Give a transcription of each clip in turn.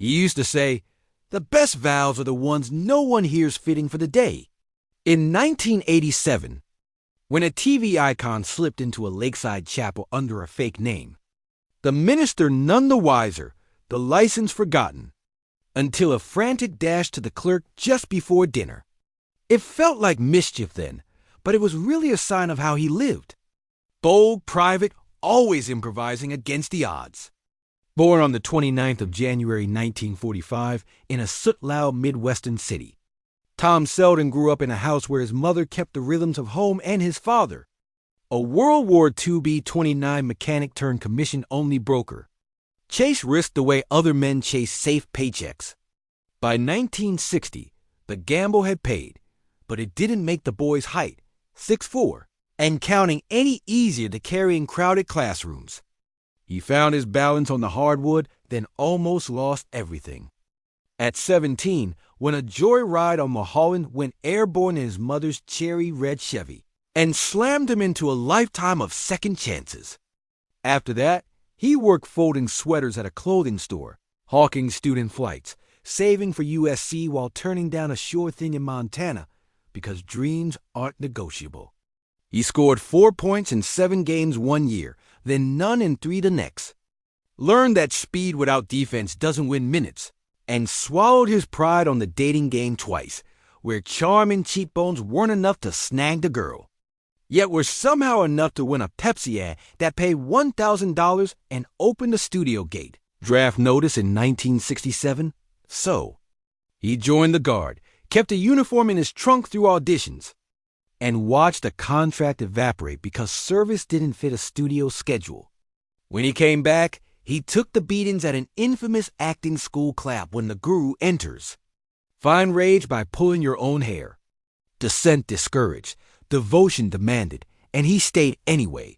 He used to say, "The best vows are the ones no one hears fitting for the day." In 1987, when a TV icon slipped into a lakeside chapel under a fake name, the minister none the wiser, the license forgotten, until a frantic dash to the clerk just before dinner. It felt like mischief then, but it was really a sign of how he lived. Bold, private, always improvising against the odds. Born on the 29th of January 1945 in a soot-loud Midwestern city, Tom Selleck grew up in a house where his mother kept the rhythms of home and his father, a World War II B-29 mechanic turned commission-only broker, chased risk the way other men chased safe paychecks. By 1960, the gamble had paid, but it didn't make the boy's height, 6'4", and counting any easier to carry in crowded classrooms. He found his balance on the hardwood, then almost lost everything. At 17, when a joyride on Mulholland went airborne in his mother's cherry red Chevy and slammed him into a lifetime of second chances. After that, he worked folding sweaters at a clothing store, hawking student flights, saving for USC while turning down a sure thing in Montana because dreams aren't negotiable. He scored 4 points in 7 games one year, then none in 3 the next. Learned that speed without defense doesn't win minutes, and swallowed his pride on the dating game twice, where charm and cheekbones weren't enough to snag the girl, yet were somehow enough to win a Pepsi ad that paid $1,000 and opened the studio gate. Draft notice in 1967. So, he joined the Guard, kept a uniform in his trunk through auditions, and watched the contract evaporate because service didn't fit a studio schedule. When he came back, he took the beatings at an infamous acting school clap when the guru enters. Find rage by pulling your own hair. Dissent discouraged, devotion demanded, and he stayed anyway.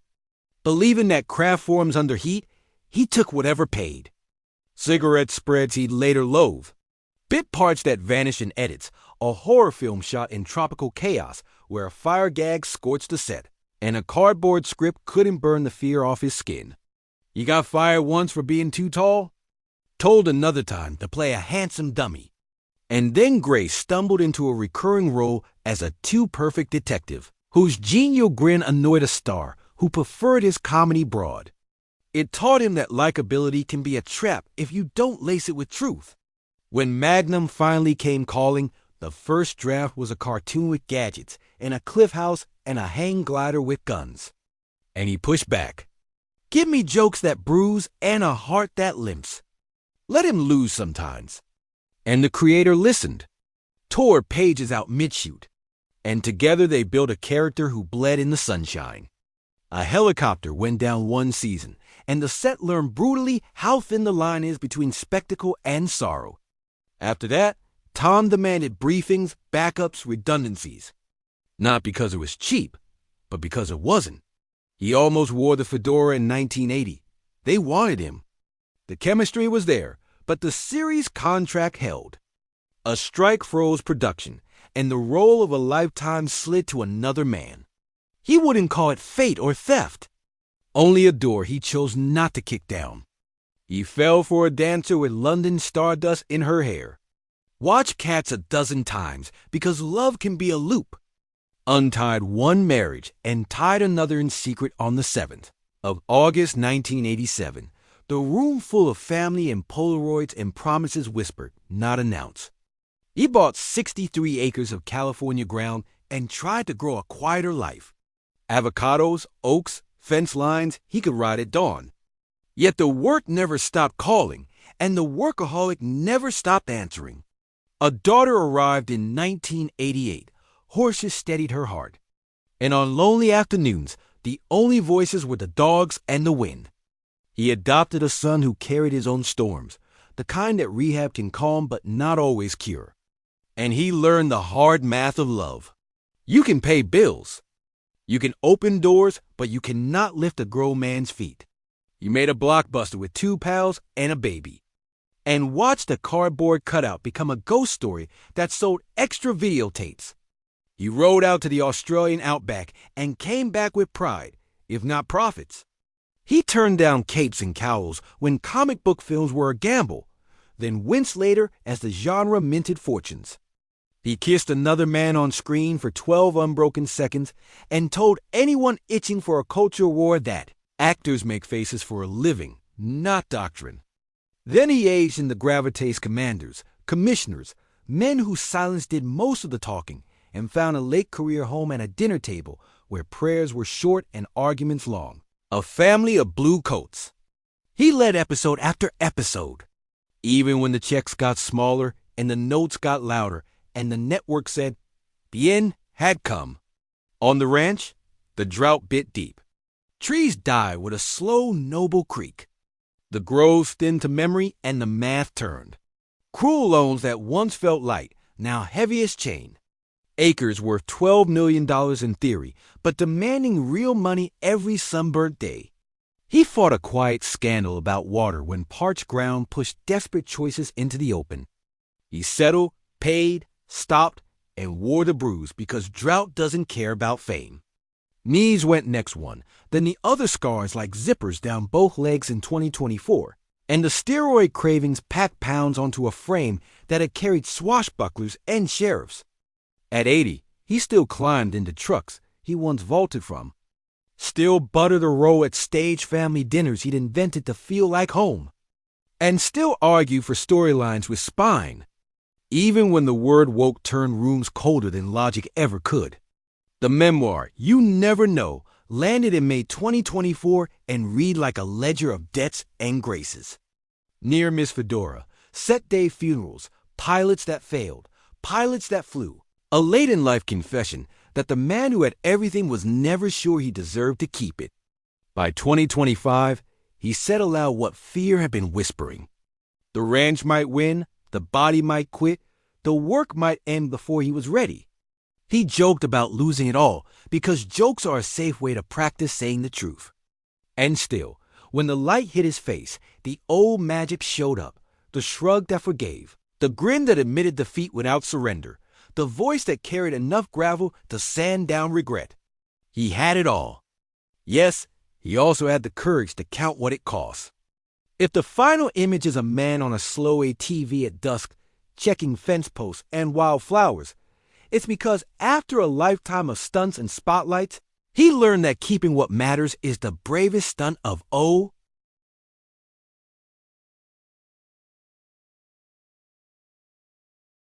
Believing that craft forms under heat, he took whatever paid. Cigarette spreads he'd later loathe. Bit parts that vanished in edits, a horror film shot in tropical chaos where a fire gag scorched the set, and a cardboard script couldn't burn the fear off his skin. He got fired once for being too tall, told another time to play a handsome dummy, and then Gray stumbled into a recurring role as a too-perfect detective, whose genial grin annoyed a star who preferred his comedy broad. It taught him that likability can be a trap if you don't lace it with truth. When Magnum finally came calling, the first draft was a cartoon with gadgets, and a cliff house, and a hang glider with guns. And he pushed back. Give me jokes that bruise and a heart that limps. Let him lose sometimes. And the creator listened, tore pages out mid-shoot, and together they built a character who bled in the sunshine. A helicopter went down one season, and the set learned brutally how thin the line is between spectacle and sorrow. After that, Tom demanded briefings, backups, redundancies. Not because it was cheap, but because it wasn't. He almost wore the fedora in 1980. They wanted him. The chemistry was there, but the series contract held. A strike froze production, and the role of a lifetime slid to another man. He wouldn't call it fate or theft, only a door he chose not to kick down. He fell for a dancer with London stardust in her hair. Watch Cats a dozen times because love can be a loop. Untied one marriage and tied another in secret on the 7th of August 1987. The room full of family and Polaroids and promises whispered, not announced. He bought 63 acres of California ground and tried to grow a quieter life. Avocados, oaks, fence lines, he could ride at dawn. Yet the work never stopped calling, and the workaholic never stopped answering. A daughter arrived in 1988. Horses steadied her heart. And on lonely afternoons, the only voices were the dogs and the wind. He adopted a son who carried his own storms, the kind that rehab can calm but not always cure. And he learned the hard math of love. You can pay bills. You can open doors, but you cannot lift a grown man's feet. He made a blockbuster with 2 pals and a baby. And watched a cardboard cutout become a ghost story that sold extra videotapes. He rode out to the Australian outback and came back with pride, if not profits. He turned down capes and cowls when comic book films were a gamble, then winced later as the genre minted fortunes. He kissed another man on screen for 12 unbroken seconds and told anyone itching for a culture war that actors make faces for a living, not doctrine. Then he aged in the gravitas commanders, commissioners, men whose silence did most of the talking, and found a late career home at a dinner table where prayers were short and arguments long. A family of blue coats. He led episode after episode. Even when the checks got smaller and the notes got louder and the network said, the end had come. On the ranch, the drought bit deep. Trees died with a slow, noble creak. The groves thinned to memory and the math turned. Cruel loans that once felt light, now heavy as chain. Acres worth $12 million in theory, but demanding real money every sunburnt day. He fought a quiet scandal about water when parched ground pushed desperate choices into the open. He settled, paid, stopped, and wore the bruise because drought doesn't care about fame. Knees went next one, then the other scars like zippers down both legs in 2024, and the steroid cravings packed pounds onto a frame that had carried swashbucklers and sheriffs. At 80, he still climbed into trucks he once vaulted from, still buttered a roll at stage family dinners he'd invented to feel like home, and still argued for storylines with spine, even when the word woke turned rooms colder than logic ever could. The memoir, You Never Know, landed in May 2024 and read like a ledger of debts and graces. Near Miss Fedora, set day funerals, pilots that failed, pilots that flew. A late-in-life confession that the man who had everything was never sure he deserved to keep it. By 2025, he said aloud what fear had been whispering. The ranch might win, the body might quit, the work might end before he was ready. He joked about losing it all because jokes are a safe way to practice saying the truth. And still, when the light hit his face, the old magic showed up, the shrug that forgave, the grin that admitted defeat without surrender, the voice that carried enough gravel to sand down regret. He had it all. Yes, he also had the courage to count what it cost. If the final image is a man on a slow ATV at dusk, checking fence posts and wildflowers, it's because after a lifetime of stunts and spotlights, he learned that keeping what matters is the bravest stunt of all